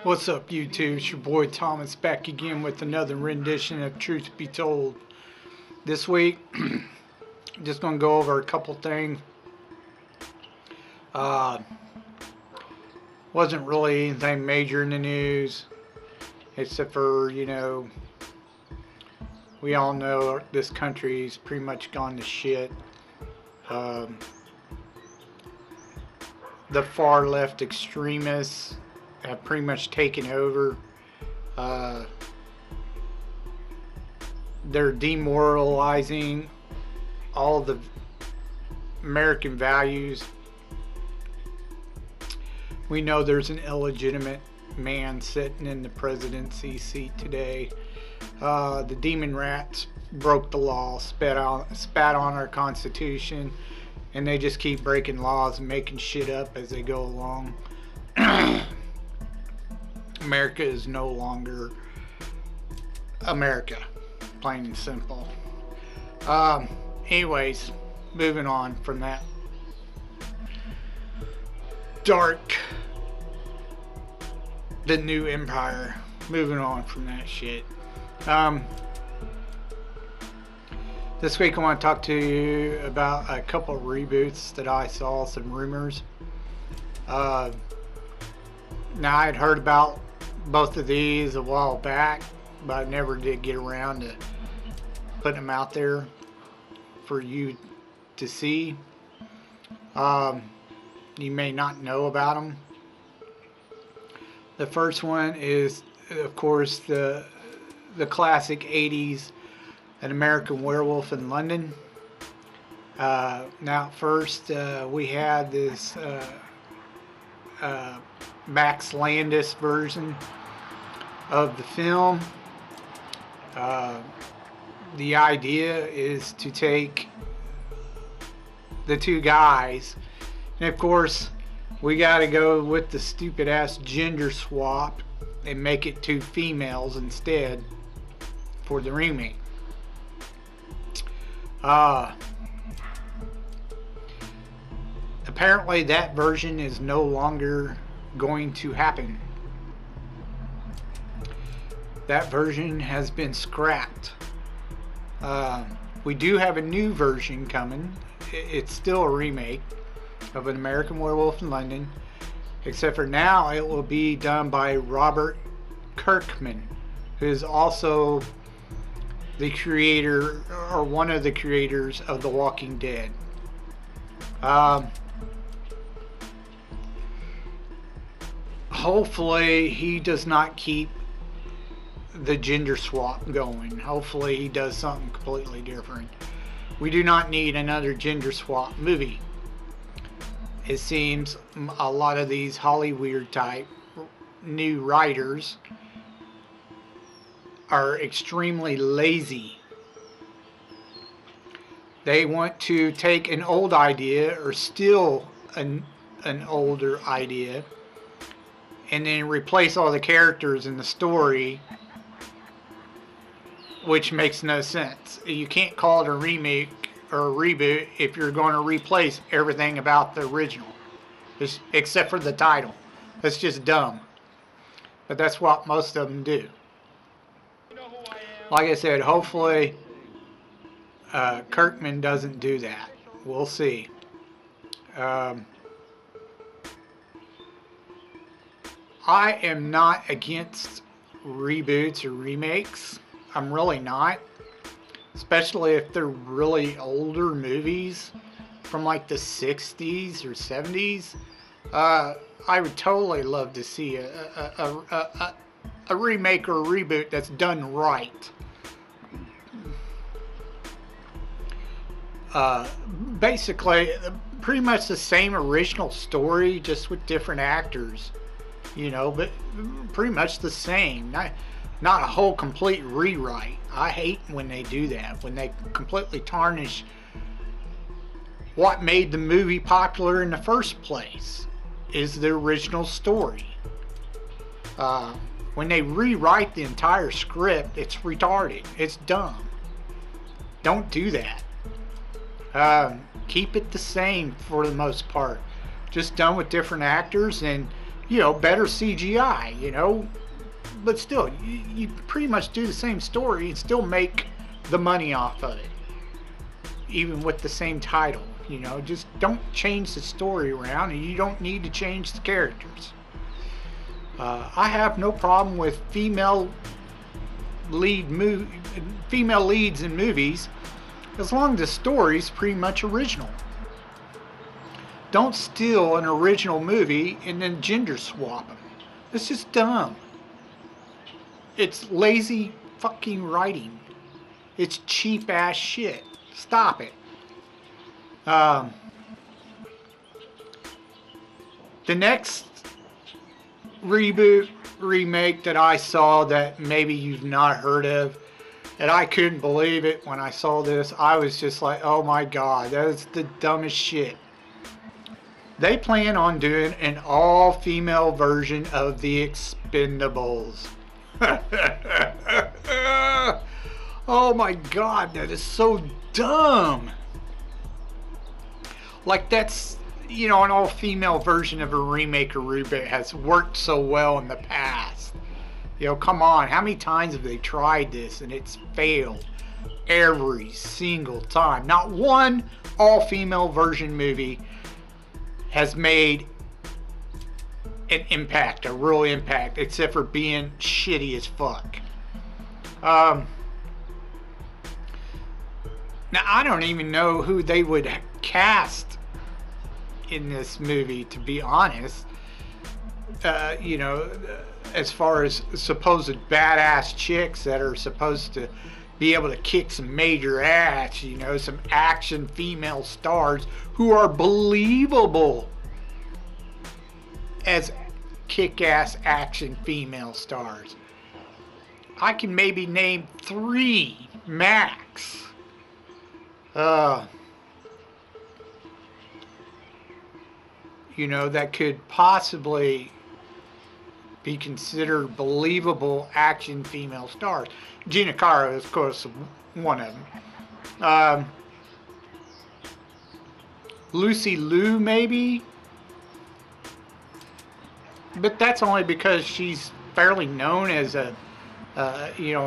What's up, YouTube? It's your boy Thomas back again with another rendition of Truth Be Told. This week, just going to go over a couple things. Wasn't really anything major in the news, except for, we all know this country's pretty much gone to shit. The far left extremists have pretty much taken over. They're demoralizing all the American values. We know there's an illegitimate man sitting in the presidency seat today. The demon rats broke the law, spat on our Constitution, and they just keep breaking laws and making shit up as they go along. America is no longer America, plain and simple. Anyways, moving on from that dark, the new empire, moving on from that shit. This week I want to talk to you about a couple of reboots that I saw, some rumors. Now I had heard about both of these a while back, but I never did get around to putting them out there for you to see. You may not know about them. The first one is, of course, the classic 80s, An American Werewolf in London. Now first we had this Max Landis version of the film. The idea is to take the two guys, and of course we got to go with the stupid ass gender swap and make it two females instead for the remake. Apparently that version is no longer going to happen. That version has been scrapped. We do have a new version coming. It's still a remake of An American Werewolf in London, except for now it will be done by Robert Kirkman, who is also the creator, or one of the creators, of The Walking Dead. Hopefully he does not keep the gender swap going. Hopefully he does something completely different. We do not need another gender swap movie. It seems a lot of these Hollywood type new writers are extremely lazy. They want to take an old idea, or steal an older idea, and then replace all the characters in the story, which makes no sense. You can't call it a remake or a reboot if you're going to replace everything about the original, except for the title. That's just dumb. But that's what most of them do. Like I said, hopefully Kirkman doesn't do that. We'll see. I am not against reboots or remakes. I'm really not. Especially if they're really older movies from like the 60s or 70s. I would totally love to see a remake or a reboot that's done right. Basically, pretty much the same original story, just with different actors. But pretty much the same. Not a whole complete rewrite. I hate when they do that, when they completely tarnish what made the movie popular in the first place, is the original story. When they rewrite the entire script, it's retarded. It's dumb. Don't do that. Keep it the same for the most part. Just done with different actors, and better CGI, but still, you pretty much do the same story and still make the money off of it, even with the same title. Just don't change the story around, and you don't need to change the characters. I have no problem with female leads in movies, as long as the story's pretty much original. Don't steal an original movie and then gender swap them. It's just dumb. It's lazy fucking writing. It's cheap ass shit. Stop it. The next reboot remake that I saw that maybe you've not heard of, and I couldn't believe it when I saw this. I was just like, oh my god, that is the dumbest shit. They plan on doing an all-female version of the Expendables. Oh my god, that is so dumb. Like, that's, an all-female version of a remake or reboot has worked so well in the past. Come on, how many times have they tried this and it's failed? Every single time. Not one all-female version movie has made an impact, a real impact, except for being shitty as fuck. Now, I don't even know who they would cast in this movie, to be honest. As far as supposed badass chicks that are supposed to be able to kick some major ass, some action female stars who are believable as kick-ass action female stars. I can maybe name 3 max. That could possibly be considered believable action female stars. Gina Carano is, of course, one of them. Lucy Liu, maybe? But that's only because she's fairly known as a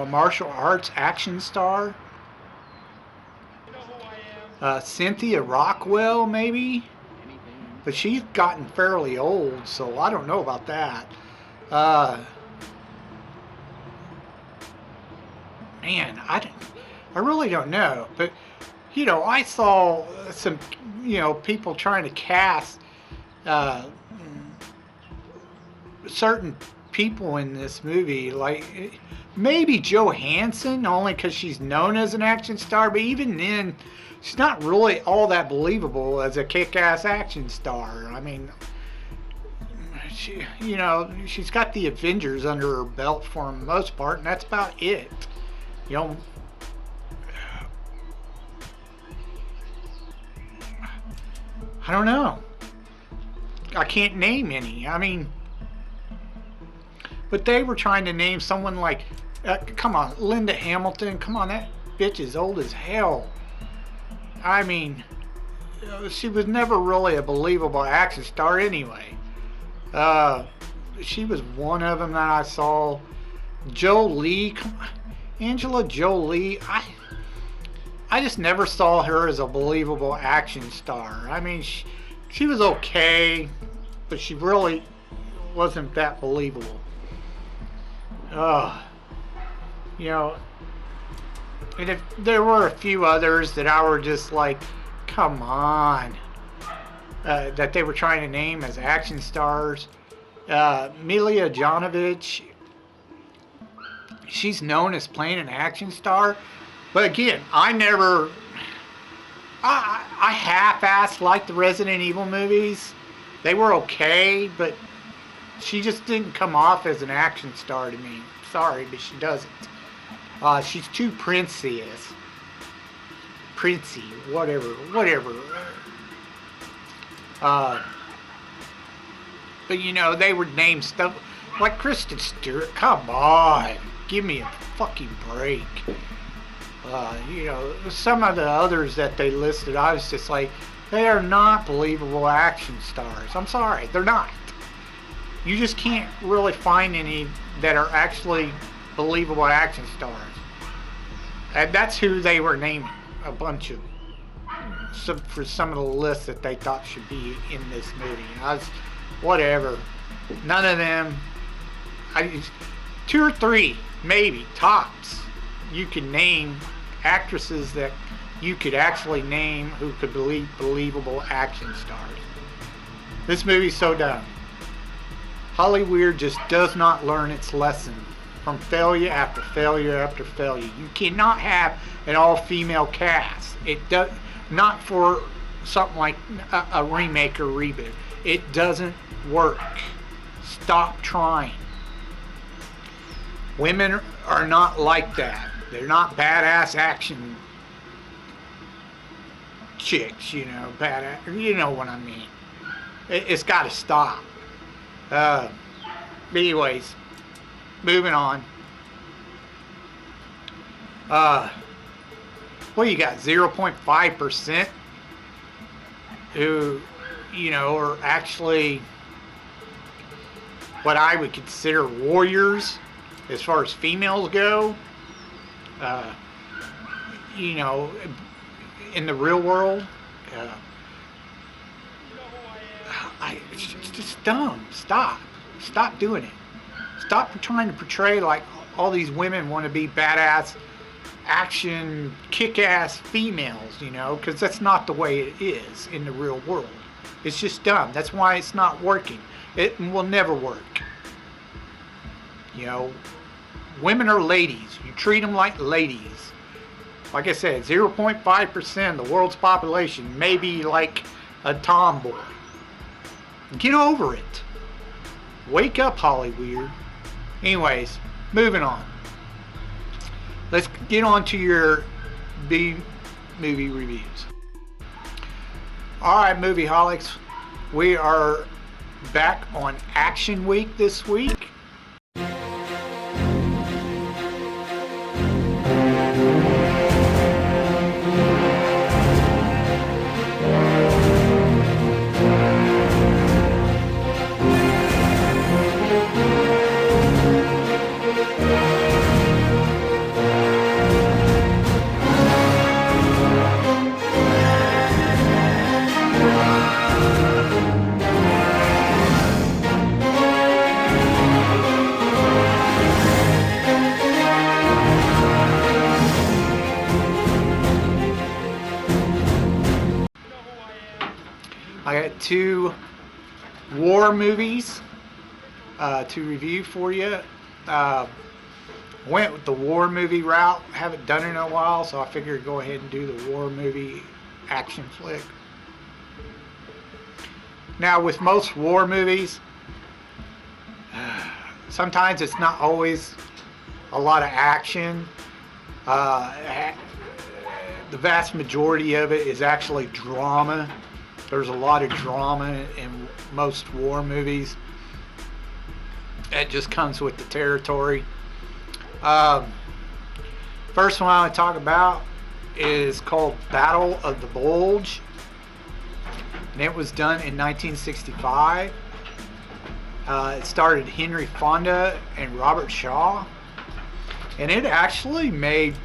martial arts action star. Cynthia Rockwell, maybe? But she's gotten fairly old, so I don't know about that. Man, I really don't know. But, I saw some, people trying to cast certain people in this movie, like maybe Johansson, only because she's known as an action star, but even then, she's not really all that believable as a kick-ass action star. I mean, she's got the Avengers under her belt for the most part, and that's about it. I don't know. I can't name any. I mean, but they were trying to name someone like, come on, Linda Hamilton. Come on, that bitch is old as hell. I mean, she was never really a believable action star anyway. She was one of them that I saw. Jolie, Angela Jolie. I just never saw her as a believable action star. I mean, she was okay, but she really wasn't that believable. And if there were a few others that I were just like, come on, that they were trying to name as action stars. Mila Jovovich, she's known as playing an action star, but again, I half-assed liked the Resident Evil movies. They were okay, but she just didn't come off as an action star to me. Sorry, but she doesn't. She's too princey, whatever. But they would name stuff like Kristen Stewart. Come on, give me a fucking break. Some of the others that they listed, I was just like, they are not believable action stars. I'm sorry, they're not. You just can't really find any that are actually believable action stars. And that's who they were naming, a bunch of, for some of the lists that they thought should be in this movie. Whatever. None of them. 2 or 3, maybe, tops. You can name actresses that you could actually name who could be believable action stars. This movie's so dumb. Hollywood just does not learn its lesson from failure after failure after failure. You cannot have an all-female cast. It does not for something like a remake or reboot. It doesn't work. Stop trying. Women are not like that. They're not badass action chicks, you know, badass. You know what I mean. It's got to stop. But anyways, moving on. Well, you got 0.5% who, you know, are actually what I would consider warriors as far as females go. You know, in the real world. It's just dumb. Stop doing it. Stop trying to portray like all these women want to be badass, action, kick-ass females, you know, because that's not the way it is in the real world. It's just dumb. That's why it's not working. It will never work. You know, women are ladies. You treat them like ladies. Like I said, 0.5% of the world's population may be like a tomboy. Get over it. Wake up, Hollywood. Anyways, moving on. Let's get on to your B movie reviews. Alright, movie holics. We are back on Action Week this week. I got 2 war movies to review for you. Went with the war movie route. Haven't done it in a while, so I figured go ahead and do the war movie action flick. Now, with most war movies, sometimes it's not always a lot of action. The vast majority of it is actually drama. There's a lot of drama in most war movies. It just comes with the territory. First one I want to talk about is called Battle of the Bulge. And it was done in 1965. It starred Henry Fonda and Robert Shaw. And it actually made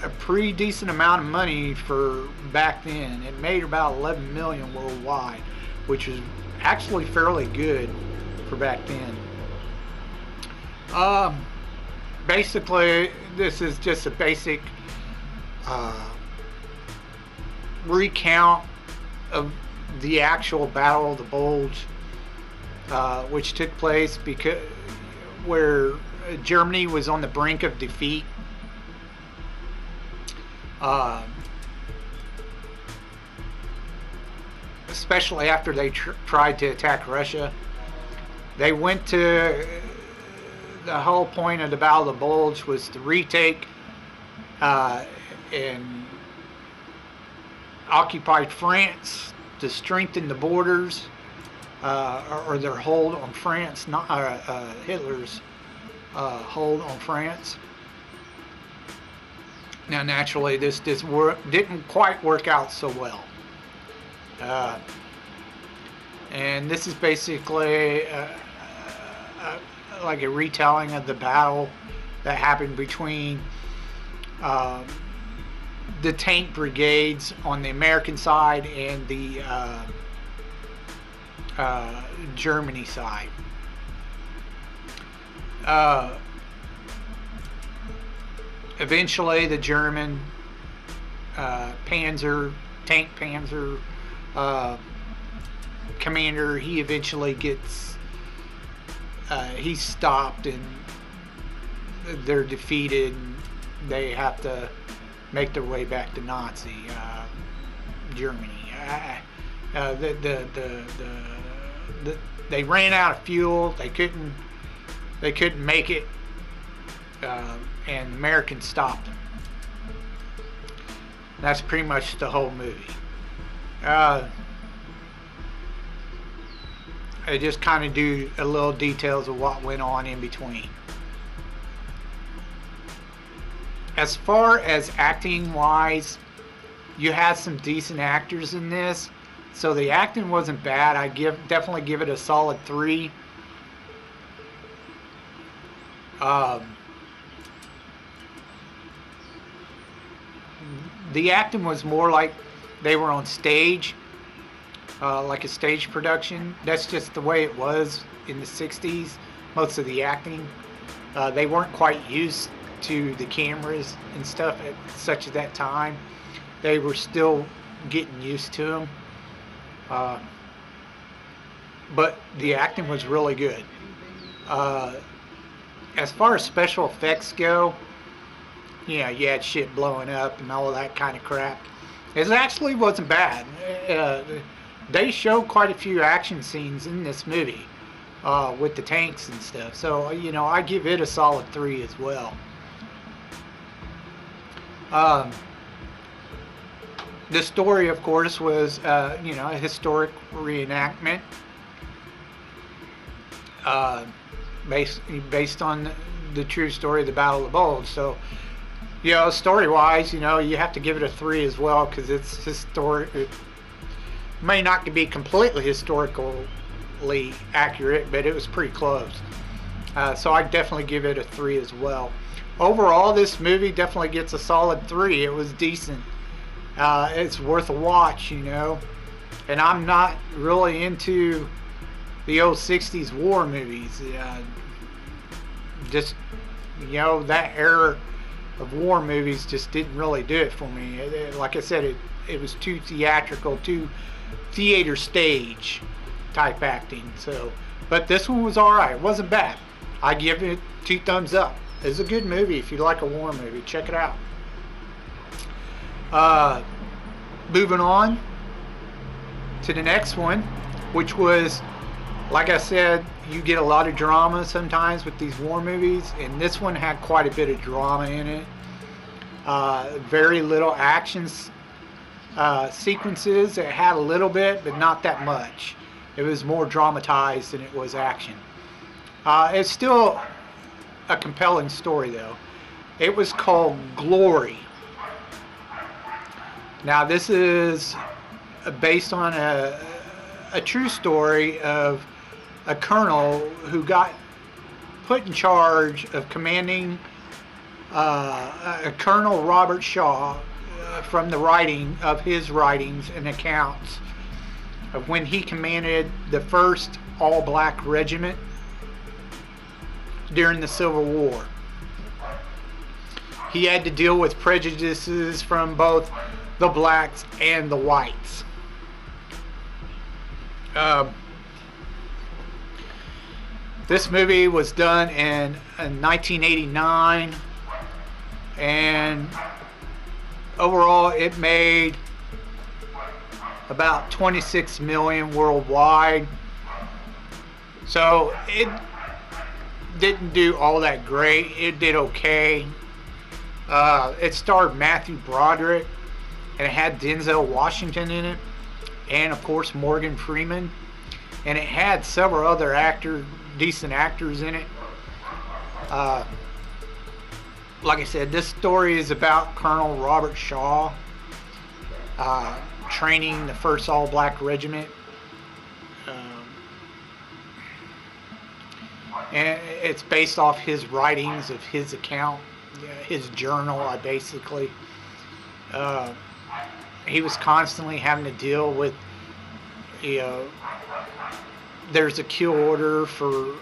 a pretty decent amount of money for back then. It made about 11 million worldwide, which is actually fairly good for back then. Basically, this is just a basic recount of the actual Battle of the Bulge, which took place where Germany was on the brink of defeat. Especially after they tried to attack Russia. They went to, the whole point of the Battle of the Bulge was to retake and occupy France, to strengthen the borders, or their hold on France, not Hitler's hold on France. Now, naturally, this didn't quite work out so well. And this is basically like a retelling of the battle that happened between the tank brigades on the American side and the Germany side. Eventually, the German tank Panzer commander, he eventually gets he's stopped and they're defeated. And they have to make their way back to Nazi Germany. They ran out of fuel. They couldn't make it, and the Americans stopped them. That's pretty much the whole movie. I just kind of do a little details of what went on in between. As far as acting wise, you had some decent actors in this, so the acting wasn't bad. I definitely give it a solid 3. The acting was more like they were on stage, like a stage production. That's just the way it was in the 60s, most of the acting. They weren't quite used to the cameras and stuff at such at that time. They were still getting used to them. But the acting was really good. As far as special effects go, you had shit blowing up and all that kind of crap. It actually wasn't bad. They showed quite a few action scenes in this movie with the tanks and stuff. So, I give it a solid 3 as well. The story, of course, was, a historic reenactment based on the true story of the Battle of the Bulge. So, story-wise, you have to give it a 3 as well, because it's historic. It may not be completely historically accurate, but it was pretty close. So I definitely give it a 3 as well. Overall, this movie definitely gets a solid 3. It was decent. It's worth a watch, And I'm not really into the old 60s war movies. Just, that era of war movies just didn't really do it for me. Like I said, it was too theatrical, too theater stage type acting. So, but this one was alright. It wasn't bad. I give it 2 thumbs up. It's a good movie if you like a war movie. Check it out. Moving on to the next one, which was, like I said, you get a lot of drama sometimes with these war movies, and this one had quite a bit of drama in it. Very little action sequences. It had a little bit, but not that much. It was more dramatized than it was action. It's still a compelling story, though. It was called Glory. Now, this is based on a true story of a colonel who got put in charge of commanding Colonel Robert Shaw from the writing of his writings and accounts of when he commanded the 1st All-Black Regiment during the Civil War. He had to deal with prejudices from both the blacks and the whites. This movie was done in 1989, and overall it made about 26 million worldwide. So it didn't do all that great. It did okay. It starred Matthew Broderick, and it had Denzel Washington in it, and of course Morgan Freeman, and it had several other decent actors in it. Like I said, this story is about Colonel Robert Shaw training the 1st All-Black Regiment. and it's based off his writings of his account, his journal. I basically, uh, he was constantly having to deal with, you know, there's a kill order for,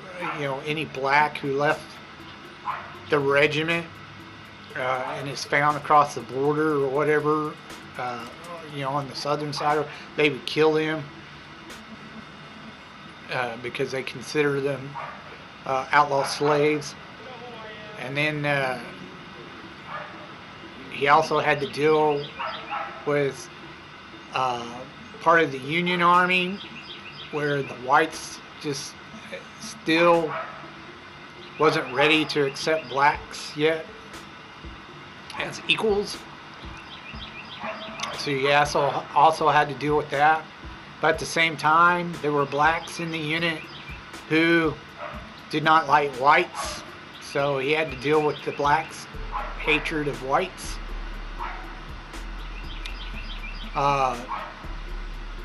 any black who left the regiment and is found across the border or whatever, on the southern side, they would kill them because they consider them outlaw slaves. And then he also had to deal with part of the Union Army where the whites just still wasn't ready to accept blacks yet as equals. So he also had to deal with that. But at the same time, there were blacks in the unit who did not like whites. So he had to deal with the blacks' hatred of whites.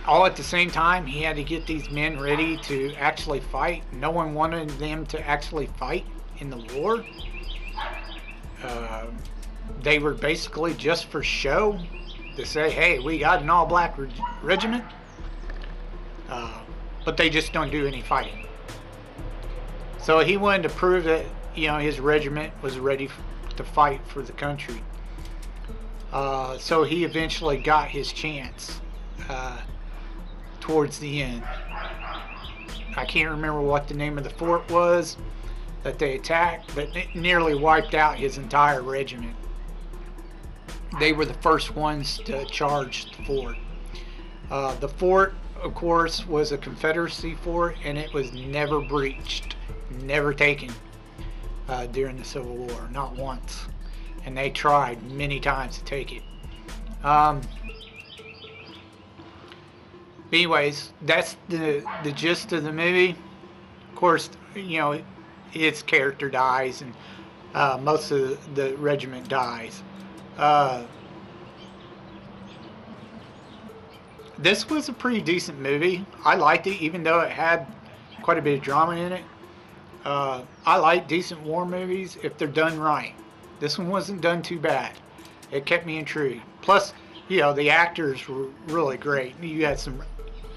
All at the same time, he had to get these men ready to actually fight. No one wanted them to actually fight in the war. They were basically just for show, to say, hey, we got an all-black regiment, but they just don't do any fighting. So he wanted to prove that, his regiment was ready to fight for the country. So he eventually got his chance towards the end. I can't remember what the name of the fort was that they attacked, but it nearly wiped out his entire regiment. They were the first ones to charge the fort. The fort, of course, was a Confederacy fort, and it was never breached, never taken during the Civil War, not once. And they tried many times to take it. Anyways, that's the gist of the movie. Of course, his character dies, and most of the regiment dies. This was a pretty decent movie. I liked it, even though it had quite a bit of drama in it. I like decent war movies if they're done right. This one wasn't done too bad. It kept me intrigued. Plus, the actors were really great. You had some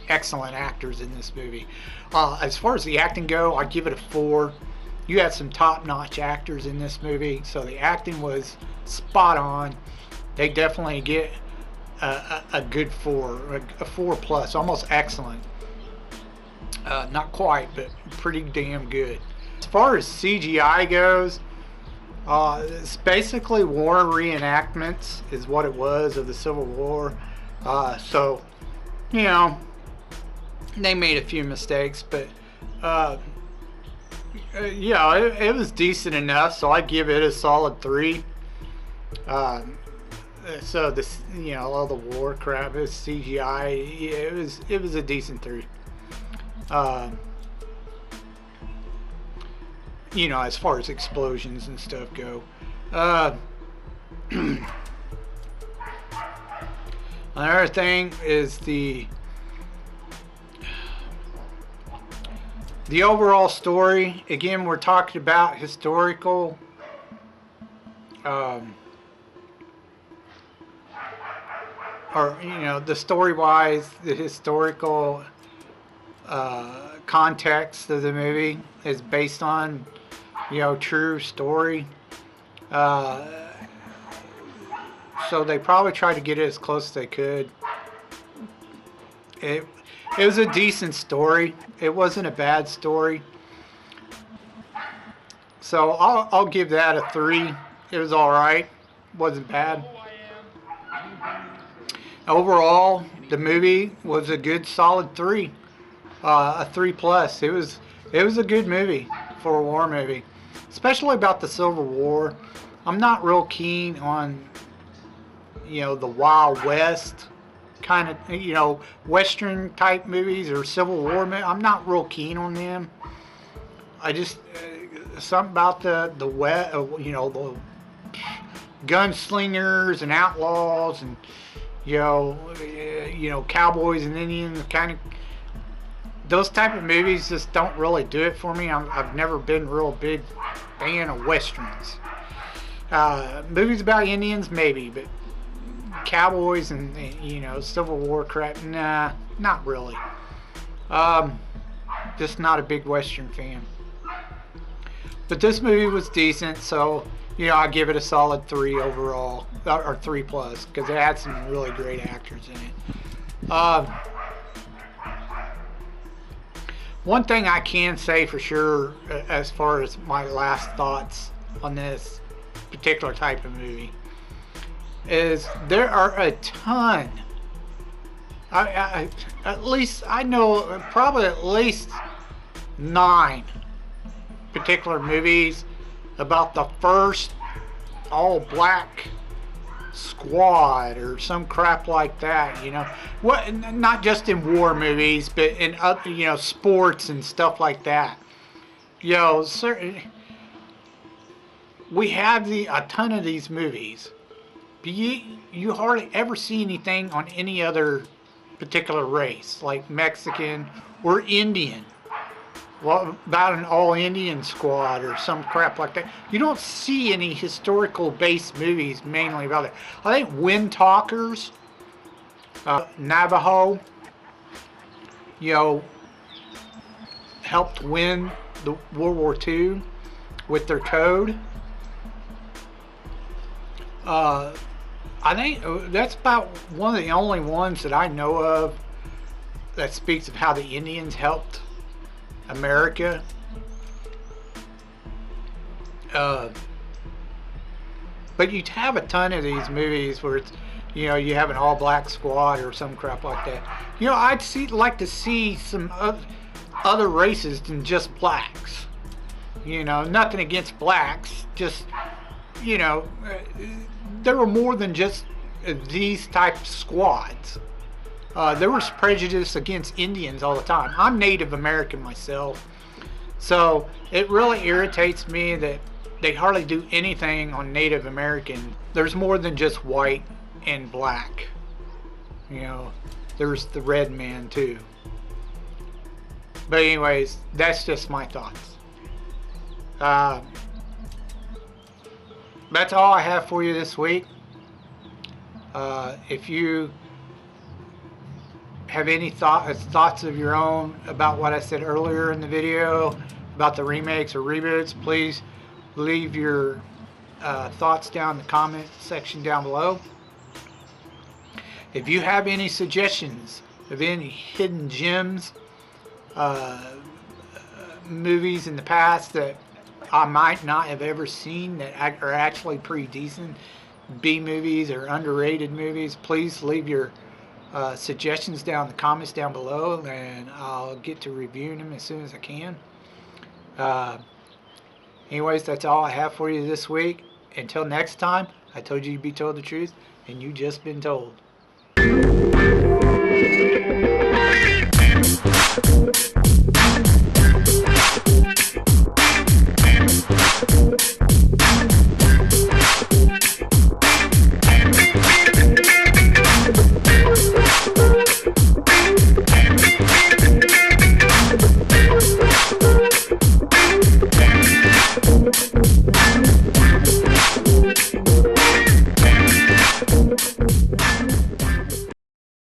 excellent actors in this movie. As far as the acting go, I give it a 4. You had some top-notch actors in this movie, so the acting was spot on. They definitely get a good 4, a 4+, almost excellent. Not quite, but pretty damn good. As far as CGI goes, it's basically war reenactments is what it was of the Civil War. So, they made a few mistakes, but it was decent enough, so I give it a solid 3. So this, all the war crap is CGI. Yeah, it was a decent 3. As far as explosions and stuff go. Another thing is the overall story. Again, we're talking about historical the story-wise, the historical context of the movie is based on, true story. So they probably tried to get it as close as they could. It was a decent story. It wasn't a bad story. So I'll give that a 3. It was all right. Wasn't bad. Overall, the movie was a good solid 3. A 3+. It was a good movie for a war movie, especially about the Civil War. I'm not real keen on, the Wild West kind of, Western type movies or Civil War movies. I'm not real keen on them. I just something about the the gunslingers and outlaws and cowboys and Indians kind of those type of movies just don't really do it for me. I've never been a real big fan of westerns. Movies about Indians, maybe, but cowboys and Civil War crap, nah, not really. Just not a big western fan. But this movie was decent, so I give it a solid 3 overall, or 3 plus, because it had some really great actors in it. One thing I can say for sure, as far as my last thoughts on this particular type of movie, is there are a ton. At least I know probably at least 9 particular movies about the first all-black squad or some crap like that. What? Not just in war movies, but in other, sports and stuff like that. We have a ton of these movies. But you hardly ever see anything on any other particular race, like Mexican or Indian. Well, about an all-Indian squad or some crap like that. You don't see any historical-based movies mainly about it. I think Wind Talkers, Navajo, helped win the World War II with their code. I think that's about one of the only ones that I know of that speaks of how the Indians helped America. But you'd have a ton of these movies where it's, you have an all-black squad or some crap like that. I'd like to see some other races than just blacks. Nothing against blacks, just there were more than just these type of squads. There was prejudice against Indians all the time. I'm Native American myself, so it really irritates me that they hardly do anything on Native American. There's more than just white and black. There's the red man too. But anyways, that's just my thoughts. That's all I have for you this week. If you have any thoughts of your own about what I said earlier in the video about the remakes or reboots, please leave your thoughts down in the comment section down below. If you have any suggestions of any hidden gems, movies in the past that I might not have ever seen that are actually pretty decent, B movies or underrated movies, please leave your suggestions down in the comments down below, and I'll get to reviewing them as soon as I can. Anyways, that's all I have for you this week. Until next time, I told you you'd be told the truth, and you just been told.